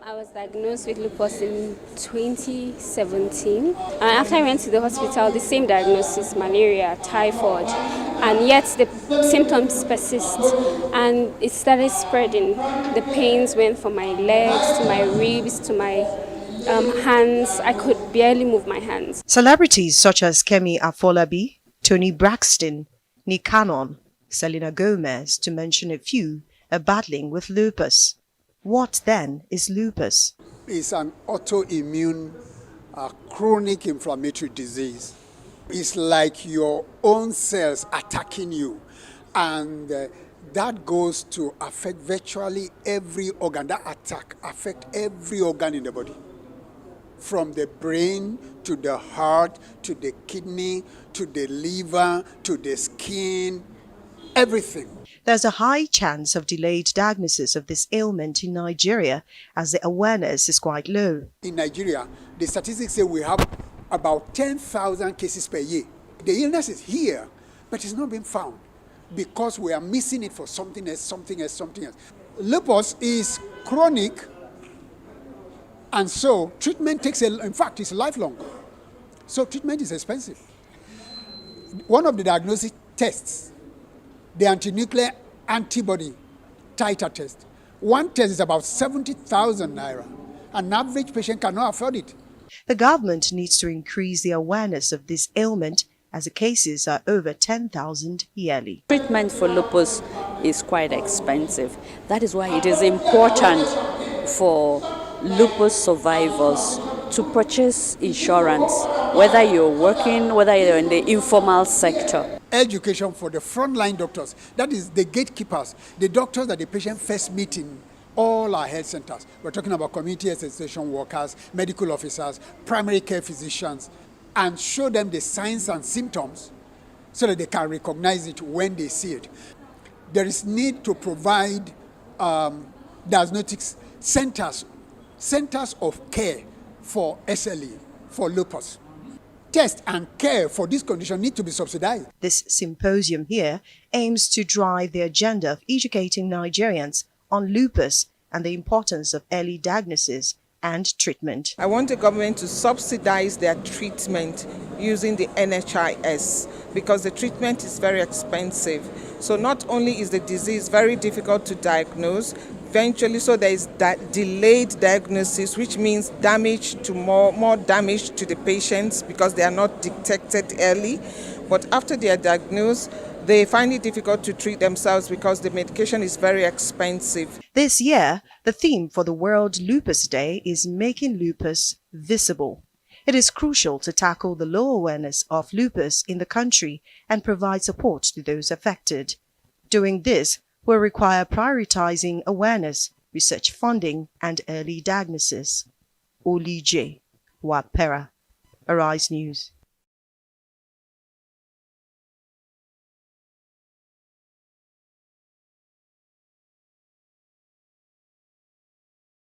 I was diagnosed with lupus in 2017. And after I went to the hospital, the same diagnosis, malaria, typhoid, and yet the symptoms persist. And it started spreading. The pains went from my legs to my ribs to my hands. I could barely move my hands. Celebrities such as Kemi Afolabi, Tony Braxton, Nick Cannon, Selena Gomez, to mention a few, are battling with lupus. What then is lupus? It's an autoimmune chronic inflammatory disease. It's like your own cells attacking you, and that goes to affect virtually every organ. That attack affects every organ in the body, from the brain to the heart to the kidney to the liver to the skin, everything. There's a high chance of delayed diagnosis of this ailment in Nigeria as the awareness is quite low. In Nigeria, the statistics say we have about 10,000 cases per year. The illness is here, but it's not being found because we are missing it for something else. Lupus is chronic, and so treatment takes, in fact, it's lifelong. So treatment is expensive. One of the diagnostic tests, the anti-nuclear antibody titer test. One test is about 70,000 naira. An average patient cannot afford it. The government needs to increase the awareness of this ailment as the cases are over 10,000 yearly. Treatment for lupus is quite expensive. That is why it is important for lupus survivors to purchase insurance, whether you're working, whether you're in the informal sector. Education for the frontline doctors, that is the gatekeepers, the doctors that the patient first meet in all our health centers. We're talking about community health extension workers, medical officers, primary care physicians, and show them the signs and symptoms so that they can recognize it when they see it. There is need to provide diagnostics centers of care for SLE, for lupus. Test and care for this condition need to be subsidized. This symposium here aims to drive the agenda of educating Nigerians on lupus and the importance of early diagnosis and treatment. I want the government to subsidize their treatment using the NHIS because the treatment is very expensive. So not only is the disease very difficult to diagnose, eventually so there is delayed diagnosis, which means damage to more damage to the patients because they are not detected early. But after they are diagnosed, they find it difficult to treat themselves because the medication is very expensive. This year, the theme for the World Lupus Day is making lupus visible. It is crucial to tackle the low awareness of lupus in the country and provide support to those affected. Doing this will require prioritizing awareness, research funding, and early diagnosis. Olije Wapera, Arise News.